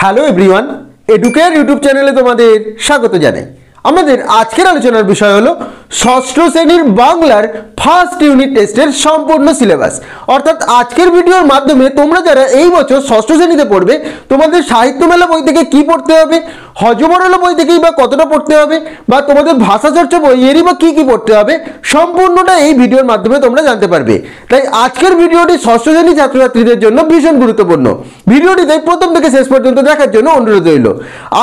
Hello everyone, educare YouTube চ্যানেলে তোমাদের স্বাগত জানাই। আমাদের আজকের আলোচনার বিষয় হলো ষষ্ঠ শ্রেণীর বাংলার ফার্স্ট ইউনিট টেস্টের সম্পূর্ণ সিলেবাস। অর্থাৎ আজকের ভিডিওর মাধ্যমে তোমরা যারা এই বছর ষষ্ঠ শ্রেণীতে পড়বে, তোমাদের সাহিত্য মেলা বই থেকে কি পড়তে হবে, হজবরল বই থেকেই বা কতটা পড়তে হবে, বা তোমাদের ভাষা চর্চা বইয়েরই বা কি পড়তে হবে, সম্পূর্ণটা এই ভিডিওর মাধ্যমে তোমরা জানতে পারবে। তাই আজকের ভিডিওটি ষষ্ঠ শ্রেণী ছাত্রছাত্রীদের জন্য ভীষণ গুরুত্বপূর্ণ। ভিডিওটি তাই প্রথম থেকে শেষ পর্যন্ত দেখার জন্য অনুরোধ রইল।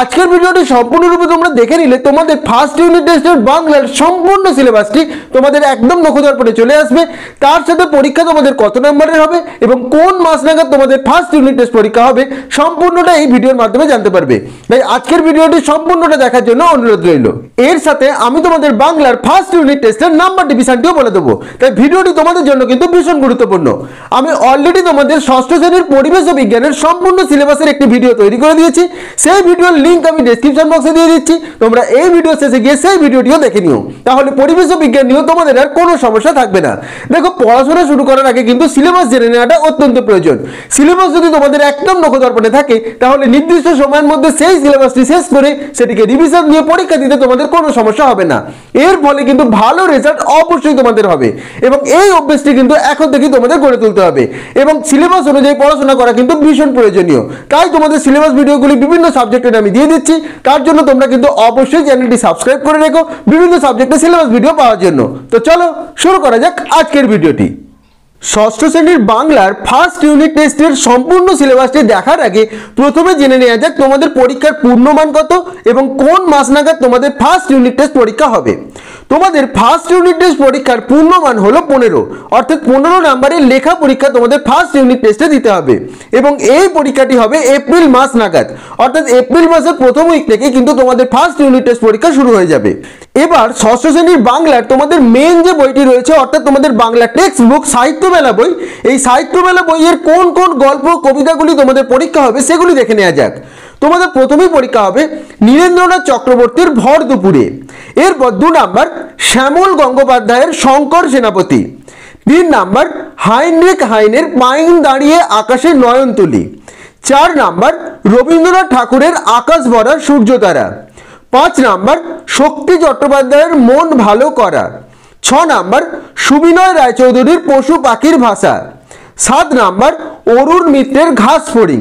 আজকের ভিডিওটি সম্পূর্ণরূপে তোমরা দেখে নিলে তোমাদের ফার্স্ট ইউনিট টেস্টের বাংলার সম্পূর্ণ সিলেবাসটি তোমাদের একদম নখদর্পণে চলে আসবে। তার সাথে পরীক্ষা তোমাদের কত নম্বরের হবে এবং কোন মাস নাগাদ তোমাদের ফার্স্ট ইউনিট টেস্ট পরীক্ষা হবে, সম্পূর্ণটা এই ভিডিওর মাধ্যমে জানতে পারবে। তাই আজকের ভিডিওটি সম্পূর্ণটা দেখার জন্য অনুরোধ রইল। এর সাথে আমি তোমাদের বাংলার ফার্স্ট ইউনিট টেস্টের নাম্বার ডিভিশনটিও বলে দেবো। তাই ভিডিওটি তোমাদের জন্য কিন্তু ভীষণ গুরুত্বপূর্ণ। আমি অলরেডি তোমাদের ষষ্ঠ শ্রেণীর পরিবেশ ও বিজ্ঞানের সম্পূর্ণ সিলেবাসের একটি ভিডিও তৈরি করে দিয়েছি। সেই ভিডিওর লিঙ্ক আমি ডেসক্রিপশন বক্সে দিয়ে দিচ্ছি। তোমরা এই ভিডিও শেষে গিয়ে সেই ভিডিওটিও দেখে নিও, তাহলে পরিবেশ ও বিজ্ঞান নিয়েও তোমাদের আর কোনো সমস্যা থাকবে না। দেখো, পড়াশোনা শুরু করার আগে কিন্তু সিলেবাস জেনে নেওয়াটা অত্যন্ত প্রয়োজন। সিলেবাস যদি তোমাদের একদম নখদর্পণে থাকে, তাহলে নির্দিষ্ট সময়ের মধ্যে সেই সিলেবাসটি শেষ করে সেটিকে রিভিশন দিয়ে পরীক্ষা দিতে তোমাদের কোনো সমস্যা হবে না। এর ফলে কিন্তু ভালো রেজাল্ট অবশ্যই তোমাদের হবে এবং এই অভ্যাসটি কিন্তু এখন থেকেই তোমাদের গড়ে তুলতে হবে এবং সিলেবাস অনুযায়ী পড়াশোনা করা কিন্তু ভীষণ প্রয়োজনীয়। তাই তোমাদের সিলেবাস ভিডিওগুলি বিভিন্ন সাবজেক্টের আমি দিয়ে দিচ্ছি। তার জন্য তোমরা কিন্তু অবশ্যই চ্যানেলটি সাবস্ক্রাইব করে রেখো বিভিন্ন সাবজেক্টের সিলেবাস ভিডিও পাওয়ার জন্য। তো চলো শুরু করা যাক আজকের ভিডিওটি। ষষ্ঠ শ্রেণীর বাংলার ফার্স্ট ইউনিট টেস্টের সম্পূর্ণ সিলেবাসটি দেখার আগে প্রথমে জেনে নেওয়া যাক তোমাদের পরীক্ষার পূর্ণমান কত এবং কোন মাস নাগাদ তোমাদের ফার্স্ট ইউনিট টেস্ট পরীক্ষা হবে। তোমাদের ফার্স্ট ইউনিট টেস্ট পরীক্ষার পূর্ণমান হলো 15, অর্থাৎ 15 নম্বরের লেখা পরীক্ষা তোমাদের ফার্স্ট ইউনিট টেস্টে দিতে হবে এবং এই পরীক্ষাটি হবে এপ্রিল মাস নাগাদ। অর্থাৎ এপ্রিল মাসের প্রথম উইক থেকে কিন্তু তোমাদের ফার্স্ট ইউনিট টেস্ট পরীক্ষা শুরু হয়ে যাবে। এবার ষষ্ঠ শ্রেণীর বাংলার তোমাদের মেন যে বইটি রয়েছে, অর্থাৎ তোমাদের বাংলা টেক্সট বুক সাহিত্য মেলা বই, এই সাহিত্য মেলা বইয়ের কোন কোন গল্প কবিতাগুলি তোমাদের পরীক্ষা হবে সেগুলি দেখে নেওয়া যাক। তোমাদের প্রথমেই পরীক্ষা হবে নীরেন্দ্রনাথ চক্রবর্তীর ভর দুপুরে। এরপর 2 নাম্বার শ্যামল গঙ্গোপাধ্যায়ের শঙ্কর সেনাপতি। 3 নাম্বার হাইনরিক হাইনের পাইন দাঁড়িয়ে আকাশে নয়ন তুলি। 4 নাম্বার রবীন্দ্রনাথ ঠাকুরের আকাশ ভরা সূর্যতারা। 5 নাম্বার শক্তি চট্টোপাধ্যায়ের মন ভালো করা। 6 নাম্বার সুবিনয় রায়চৌধুরীর পশু পাখির ভাষা। 7 নাম্বার অরুণ মিত্রের ঘাস ফড়িং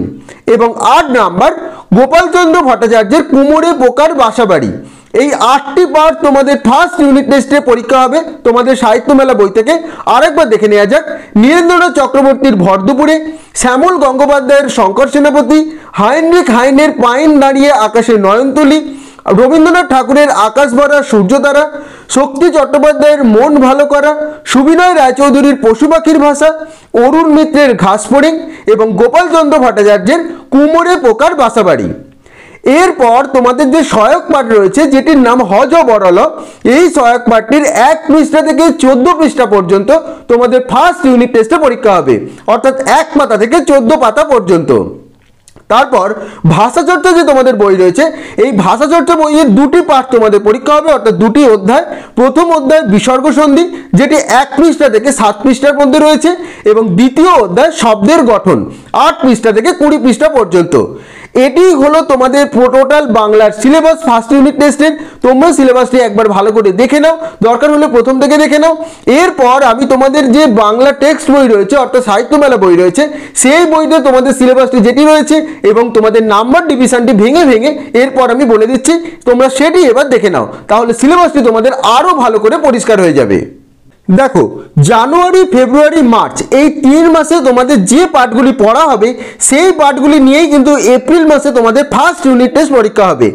এবং 8 নাম্বার গোপালচন্দ্র ভট্টাচার্যের কুমোরে পোকার বাসাবাড়ি। এই 8টি পার্ট তোমাদের ফার্স্ট ইউনিট টেস্টে পরীক্ষা হবে তোমাদের সাহিত্য মেলা বই থেকে। আরেকবার দেখে নেওয়া যাক। নীরেন্দ্রনাথ চক্রবর্তীর ভর দুপুরে, শ্যামল গঙ্গোপাধ্যায়ের শঙ্কর সেনাপতি, হাইনরিক হাইনের পাইন দাঁড়িয়ে আকাশে নয়নতুলি, রবীন্দ্রনাথ ঠাকুরের আকাশ ভরা সূর্যতারা, শক্তি চট্টোপাধ্যায়ের মন ভালো করা, সুবিনয় রায়চৌধুরীর পশু পাখির ভাষা, অরুণ মিত্রের ঘাস ফড়িং এবং গোপালচন্দ্র ভট্টাচার্যের কুমোরে পোকার বাসাবাড়ি। এরপর তোমাদের যে সহায়ক পাঠ রয়েছে, যেটির নাম হজবরল, এই সহায়ক পাঠটির 1 পৃষ্ঠা থেকে 14 পৃষ্ঠা পর্যন্ত তোমাদের ফার্স্ট ইউনিট টেস্টে পরীক্ষা হবে, অর্থাৎ 1 পাতা থেকে 14 পাতা পর্যন্ত। তারপর ভাষাচর্চা যে তোমাদের বই রয়েছে, এই ভাষাচর্চা বইয়ের 2টি পাঠ তোমাদের পরীক্ষা হবে, অর্থাৎ 2টি অধ্যায়। প্রথম অধ্যায় বিসর্গ সন্ধি, যেটি 1 পৃষ্ঠা থেকে 7 পৃষ্ঠার মধ্যে রয়েছে এবং দ্বিতীয় অধ্যায় শব্দের গঠন 8 পৃষ্ঠা থেকে 20 পৃষ্ঠা পর্যন্ত। এটি হলো তোমাদের টোটাল বাংলার সিলেবাস ফার্স্ট ইউনিট টেস্টের। তোমরা সিলেবাসটি একবার ভালো করে দেখে নাও, দরকার হলে প্রথম থেকে দেখে নাও। এরপর আমি তোমাদের যে বাংলা টেক্সট বই রয়েছে, অর্থাৎ সাহিত্য মেলা বই রয়েছে, সেই বইতে তোমাদের সিলেবাসটি যেটি রয়েছে এবং তোমাদের নাম্বার ডিভিশনটি ভেঙে ভেঙে এরপর আমি বলে দিচ্ছি, তোমরা সেটি এবার দেখে নাও, তাহলে সিলেবাসটি তোমাদের আরও ভালো করে পরিষ্কার হয়ে যাবে। দেখো, জানুয়ারি, ফেব্রুয়ারি, মার্চ এই 3 মাসে তোমাদের যে পাঠগুলি পড়া হবে, সেই পাঠগুলি নিয়েই কিন্তু এপ্রিল মাসে তোমাদের ফার্স্ট ইউনিট টেস্ট পরীক্ষা হবে।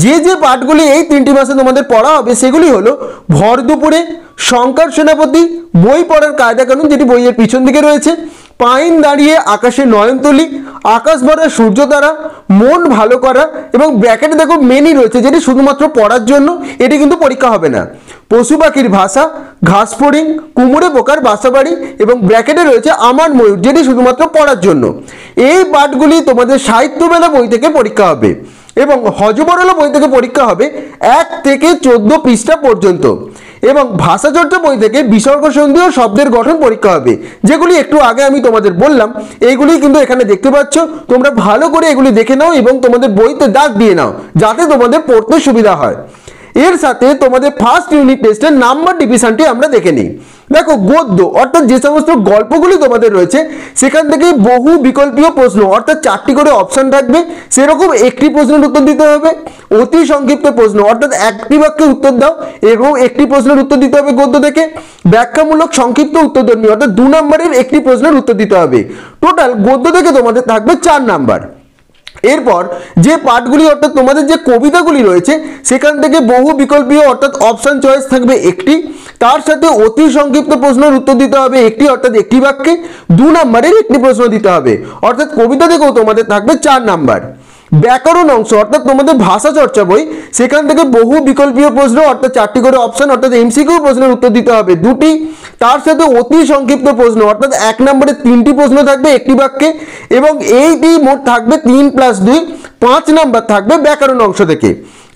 যে যে পাঠগুলি এই 3টি মাসে তোমাদের পড়া হবে সেগুলি হলো ভর দুপুরে, শঙ্কর সেনাপতি, বই পড়ার কায়দা কানুন যেটি বইয়ের পিছন দিকে রয়েছে, পাইন দাঁড়িয়ে আকাশে নয়নতুলি, আকাশ ভরা সূর্যতারা, মন ভালো করা এবং ব্র্যাকেটে দেখো মেনই রয়েছে যেটি শুধুমাত্র পড়ার জন্য, এটি কিন্তু পরীক্ষা হবে না, পশু পাখির ভাষা, ঘাস ফড়িং, কুমোরে পোকার বাসাবাড়ি এবং ব্র্যাকেটে রয়েছে আমার ময়ূর, যেটি শুধুমাত্র পড়ার জন্য। এই পাঠগুলি তোমাদের সাহিত্য মেলা বই থেকে পরীক্ষা হবে এবং হজবরল বই থেকে পরীক্ষা হবে 1 থেকে 14 পৃষ্ঠা পর্যন্ত। এবং ভাষাচর্চা বই থেকে বিসর্গ সন্ধি ও শব্দের গঠন পরীক্ষা হবে, যেগুলি একটু আগে আমি তোমাদের বললাম। এইগুলি কিন্তু এখানে দেখতে পাচ্ছ, তোমরা ভালো করে এগুলি দেখে নাও এবং তোমাদের বইতে দাগ দিয়ে নাও যাতে তোমাদের পড়তে সুবিধা হয়। এর সাথে তোমাদের ফার্স্ট ইউনিট টেস্টের নাম্বার ডিভিশনটি আমরা দেখে নিই। দেখো, গদ্য অর্থাৎ যে সমস্ত গল্পগুলি তোমাদের রয়েছে সেখান থেকে বহু বিকল্পীয় প্রশ্ন অর্থাৎ 4টি করে অপশন থাকবে, সেরকম একটি প্রশ্নের উত্তর দিতে হবে। অতি সংক্ষিপ্ত প্রশ্ন অর্থাৎ একটি বাক্যে উত্তর দাও, এবং একটি প্রশ্নের উত্তর দিতে হবে গদ্য থেকে। ব্যাখ্যামূলক সংক্ষিপ্ত উত্তরধর্মী অর্থাৎ 2 নম্বরের একটি প্রশ্নের উত্তর দিতে হবে। টোটাল গদ্য থেকে তোমাদের থাকবে 4 নাম্বার। এরপর যে পাঠগুলি অর্থাৎ তোমাদের যে কবিতাগুলি রয়েছে সেখান থেকে বহু বিকল্পীয় অর্থাৎ অপশন চয়েস থাকবে একটি, তার সাথে অতি সংক্ষিপ্ত প্রশ্নের উত্তর দিতে হবে একটি অর্থাৎ একটি বাক্যে 2 নম্বরের একটি প্রশ্ন দিতে হবে, অর্থাৎ কবিতা থেকেও তোমাদের থাকবে 4 নাম্বার। ব্যাকরণ অংশ অর্থাৎ তোমাদের ভাষা চর্চা বই, সেখান থেকে বহু বিকল্পীয় প্রশ্ন অর্থাৎ 4টি করে অপশন অর্থাৎ এমসিকিউ প্রশ্নের উত্তর দিতে হবে 2টি, তার সাথে অতি সংক্ষিপ্ত প্রশ্ন অর্থাৎ 1 নম্বরে 3টি প্রশ্ন থাকবে একটি বাক্যে, এবং এইটি মোট থাকবে 3+2 5 নাম্বার থাকবে ব্যাকরণ অংশ থেকে।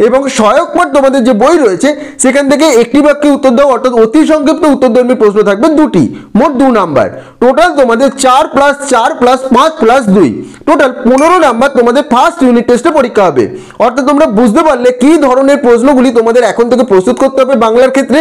এবং সহায়ক পাঠ তোমাদের যে বই রয়েছে সেখান থেকে একটি বাক্যে উত্তর দাও অর্থাৎ অতি সংক্ষিপ্ত উত্তরধর্মী প্রশ্ন থাকবে 2টি, মোট 2 নাম্বার। টোটাল তোমাদের 4+4+5+2 টোটাল 15 নাম্বার তোমাদের ফার্স্ট ইউনিট টেস্টে পরীক্ষা হবে। অর্থাৎ তোমরা বুঝতে পারলে কি ধরনের প্রশ্নগুলি তোমাদের এখন থেকে প্রস্তুত করতে হবে বাংলার ক্ষেত্রে।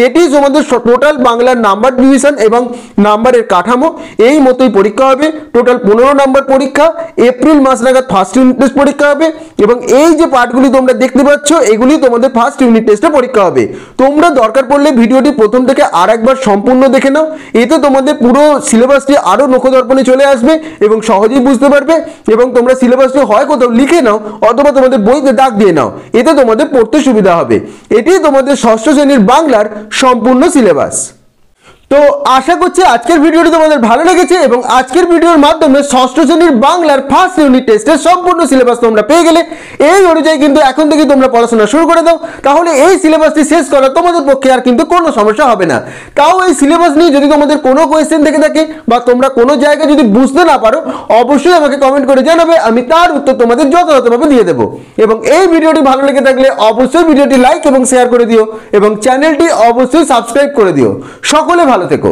এটি তোমাদের টোটাল বাংলার নাম্বার ডিভিশন এবং নাম্বারের কাঠামো, এই মতোই পরীক্ষা হবে। টোটাল 15 নাম্বার পরীক্ষা, এপ্রিল মাস নাগাদ ফার্স্ট ইউনিট টেস্ট পরীক্ষা হবে, এবং এই যে পাঠগুলি তোমরা দেখতে পাচ্ছ এগুলি তোমাদের ফার্স্ট ইউনিট টেস্টে পরীক্ষা হবে। তোমরা দরকার পড়লে ভিডিওটি প্রথম থেকে আরেকবার সম্পূর্ণ দেখে নাও, এতে তোমাদের পুরো সিলেবাসটি আরো নখদর্পণে চলে আসবে এবং সহজেই বুঝতে পারবে। এবং তোমরা সিলেবাসটি হয় কোথাও লিখে নাও অথবা তোমাদের বইতে দাগ দিয়ে নাও, এতে তোমাদের পড়তে সুবিধা হবে। এটি তোমাদের ষষ্ঠ শ্রেণীর বাংলার সম্পূর্ণ সিলেবাস। তো আশা করছি আজকের ভিডিওটি তোমাদের ভালো লেগেছে এবং আজকের ভিডিওর মাধ্যমে ষষ্ঠ শ্রেণীর বাংলার ফার্স্ট ইউনিট টেস্টের সম্পূর্ণ সিলেবাস তোমরা পেয়ে গেলে। এই অনুযায়ী কিন্তু এখন থেকে তোমরা পড়াশোনা শুরু করে দাও, তাহলে এই সিলেবাসটি শেষ করা তোমাদের পক্ষে আর কিন্তু কোনো সমস্যা হবে না। তাও এই সিলেবাস নিয়ে যদি তোমাদের কোনো কোয়েশ্চেন থেকে থাকে বা তোমরা কোনো জায়গায় যদি বুঝতে না পারো, অবশ্যই আমাকে কমেন্ট করে জানাবে, আমি তার উত্তর তোমাদের যথাযথভাবে দিয়ে দেবো। এবং এই ভিডিওটি ভালো লেগে থাকলে অবশ্যই ভিডিওটি লাইক এবং শেয়ার করে দিও এবং চ্যানেলটি অবশ্যই সাবস্ক্রাইব করে দিও। সকলে ভালো থেকো।